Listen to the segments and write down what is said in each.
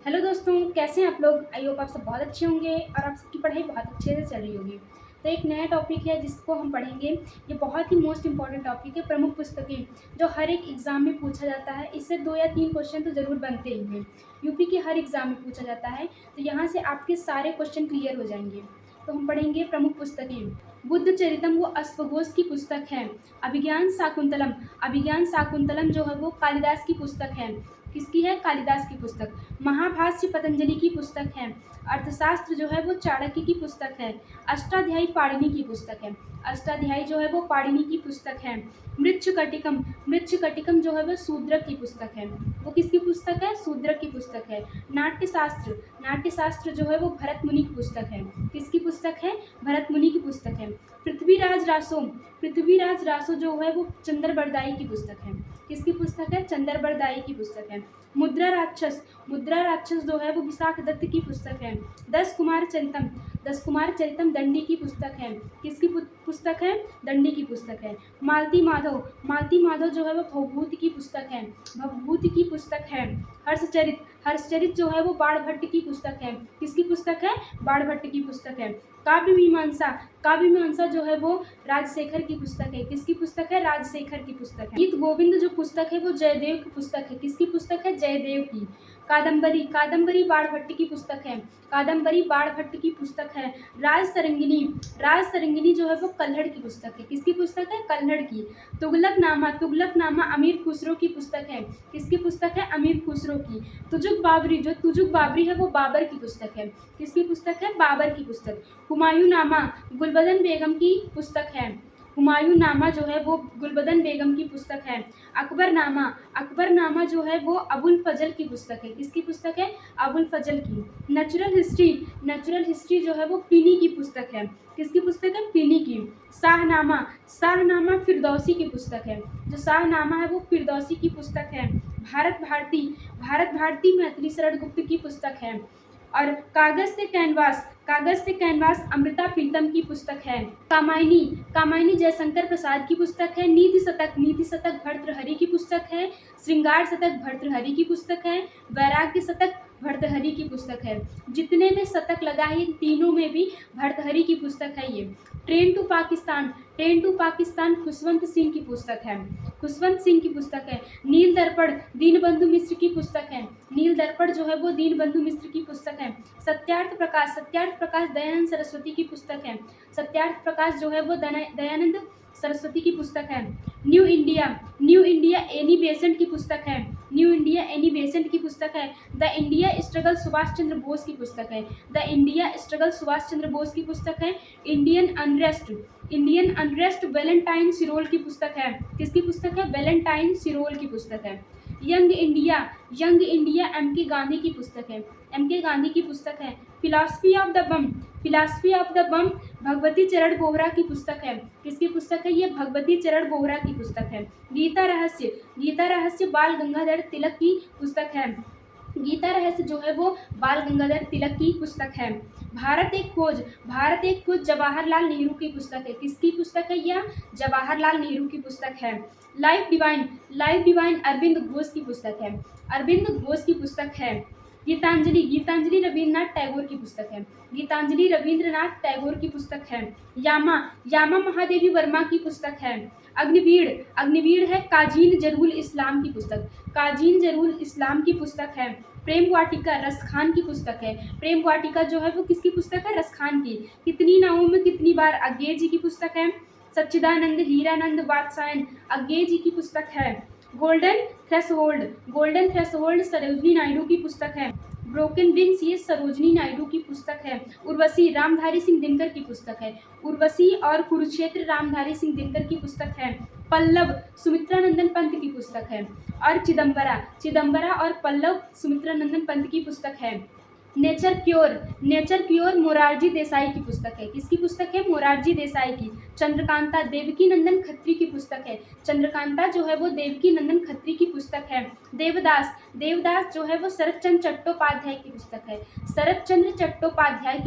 Hello दोस्तों, कैसे हैं आप लोग। आई होप आप सब बहुत अच्छे होंगे और आप सबकी पढ़ाई बहुत अच्छे से चल रही होगी। तो एक नया टॉपिक है जिसको हम पढ़ेंगे। ये बहुत ही मोस्ट इंपॉर्टेंट टॉपिक है, प्रमुख पुस्तकें जो हर एक एग्जाम में पूछा जाता है। इससे 2 या 3 क्वेश्चन तो ज़रूर बनते ही हैं। यूपी के हर एग्जाम में पूछा जाता है, तो यहाँ से आपके सारे क्वेश्चन क्लियर हो जाएंगे। तो हम पढ़ेंगे प्रमुख पुस्तकें। बुद्ध चरितम वो अश्वघोष की पुस्तक है। अभिज्ञान शाकुंतलम जो है वो कालिदास की पुस्तक है। किसकी है? कालिदास की पुस्तक। महाभाष्य पतंजलि की पुस्तक है। अर्थशास्त्र जो है वो चाणक्य की पुस्तक है। अष्टाध्यायी पाणिनि की पुस्तक है। अष्टाध्यायी जो है वो पाणिनि की पुस्तक है। मृच्छकटिकम जो है वो शूद्रक की पुस्तक है। वो किसकी पुस्तक है? शूद्रक की पुस्तक है। नाट्यशास्त्र जो है वो भरत मुनि की पुस्तक है। किसकी पुस्तक है? भरत मुनि की पुस्तक है। पृथ्वीराज रासो जो है वो चंद्र बरदाई की पुस्तक है। किसकी पुस्तक है? चंद्र बरदाई की पुस्तक है। मुद्रा राक्षस जो है वो विशाख दत्त की पुस्तक है। दस कुमार चरितम दंडी की पुस्तक है। किसकी पुस्तक है? दंडी की पुस्तक है। मालती माधव जो है वो भवभूति की पुस्तक है। हर्षचरित जो है वो बाणभट्ट की पुस्तक है। किसकी पुस्तक है? बाणभट्ट की पुस्तक है। काव्य मीमांसा जो है वो राजशेखर की पुस्तक है। किसकी पुस्तक है? राजशेखर की पुस्तक है। गीत गोविंद जो पुस्तक है वो जयदेव की पुस्तक है। किसकी पुस्तक है? जयदेव की। कादम्बरी बाणभट्ट की पुस्तक है। राज तरंगिनी जो है वो कल्हड़ की पुस्तक है। किसकी पुस्तक है? कल्हड़ की। तुगलकनामा अमीर खुसरो की पुस्तक है। किसकी पुस्तक है? अमीर खुसरो की। तुजुक बाबरी है वो बाबर की पुस्तक है। किसकी पुस्तक है? बाबर की पुस्तक। हुमायूंनामा गुलबदन बेगम की पुस्तक है। हुमायूंनामा जो है वो गुलबदन बेगम की पुस्तक है। अकबरनामा जो है वो अबुल फजल की पुस्तक है। किसकी पुस्तक है? अबुल फजल की। नेचुरल हिस्ट्री जो है वो प्लिनी की पुस्तक है। किसकी पुस्तक है? प्लिनी की। शाहनामा फिरदौसी की पुस्तक है। जो शाहनामा है वो फिरदौसी की पुस्तक है। भारत भारती मैथिली शरण गुप्त की पुस्तक है। और कागज से कैनवास अमृता प्रीतम की पुस्तक है। कामायनी जयशंकर प्रसाद की पुस्तक है। नीति शतक भर्तृहरि की पुस्तक है। श्रृंगार शतक भर्तृहरि की पुस्तक है। वैराग्य शतक भर्तृहरि की पुस्तक है। जितने में शतक लगा है इन तीनों में भी भर्तृहरि की पुस्तक है ये। ट्रेन टू पाकिस्तान खुशवंत सिंह की पुस्तक है। नील दर्पण दीनबंधु मिश्र की पुस्तक है। नील दर्पण जो है वो दीनबंधु मिश्र की पुस्तक है। सत्यार्थ प्रकाश दयानंद सरस्वती की पुस्तक है। सत्यार्थ प्रकाश जो है वो दयानंद सरस्वती की पुस्तक है। न्यू इंडिया एनी बेसेंट की पुस्तक है। The India struggle Subhash Chandra Bose की पुस्तक है। इंडियन अनरेस्ट वैलेंटाइन सिरोल की पुस्तक है। किसकी पुस्तक है? वैलेंटाइन सिरोल की पुस्तक है। यंग इंडिया एम के गांधी की पुस्तक है। फिलॉसफी ऑफ द बम भगवती चरण बोहरा की पुस्तक है। किसकी पुस्तक है? ये भगवती चरण बोहरा की पुस्तक है। गीता रहस्य बाल गंगाधर तिलक की पुस्तक है। गीता रहस्य जो है वो बाल गंगाधर तिलक की पुस्तक है। भारत एक खोज जवाहरलाल नेहरू की पुस्तक है। किसकी पुस्तक है? यह जवाहरलाल नेहरू की पुस्तक है। लाइफ डिवाइन अरविंद घोष की पुस्तक है। गीतांजलि रविन्द्रनाथ टैगोर की पुस्तक है। यामा महादेवी वर्मा की पुस्तक है। अग्निवीर है काजीन जरूल इस्लाम की पुस्तक है। प्रेम वाटिका रसखान की पुस्तक है। प्रेम वाटिका जो है वो किसकी पुस्तक है? रसखान की। कितनी नावों में कितनी बार अज्ञे जी की पुस्तक है। सच्चिदानंद हीरानंद वात्सायन अज्ञे जी की पुस्तक है। गोल्डन थ्रेशोल्ड सरोजनी नायडू की पुस्तक है। ब्रोकन विंग्स ये सरोजनी नायडू की पुस्तक है। उर्वशी रामधारी सिंह दिनकर की पुस्तक है। उर्वशी और कुरुक्षेत्र रामधारी सिंह दिनकर की पुस्तक है। पल्लव सुमित्रानंदन पंत की पुस्तक है। और चिदम्बरा और पल्लव सुमित्रानंदन पंत की पुस्तक है। नेचर क्योर मोरारजी देसाई की पुस्तक है। किसकी पुस्तक है? मोरारजी देसाई की। चंद्रकांता देवकी नंदन खत्री की पुस्तक है। चंद्रकांता जो है वो देवकी नंदन खत्री की पुस्तक है। देवदास जो है वो शरतचंद्र चट्टोपाध्याय की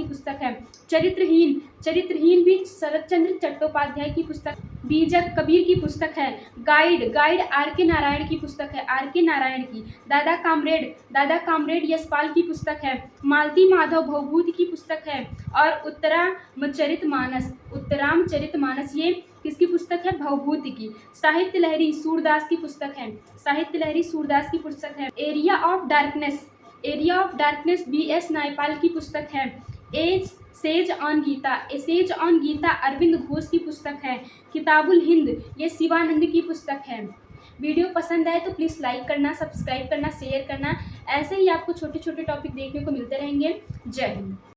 पुस्तक है। चरित्रहीन भी शरतचंद्र चट्टोपाध्याय की पुस्तक। बीजक कबीर की पुस्तक है। गाइड गाइड आर के नारायण की पुस्तक है, आर के नारायण की। दादा कामरेड यशपाल की पुस्तक है। मालती माधव भवभूति की पुस्तक है। और उत्तरामचरितमानस ये किसकी पुस्तक है? भवभूति की। साहित्य लहरी सूरदास की पुस्तक है, साहित्य लहरी सूरदास की पुस्तक है। Area of darkness B S Naipaul की पुस्तक है। सेज ऑन गीता अरविंद घोष की पुस्तक है। किताबुल हिंद ये शिवानंद की पुस्तक है। वीडियो पसंद आए तो प्लीज़ लाइक करना, सब्सक्राइब करना, शेयर करना। ऐसे ही आपको छोटे छोटे टॉपिक देखने को मिलते रहेंगे। जय हिंद।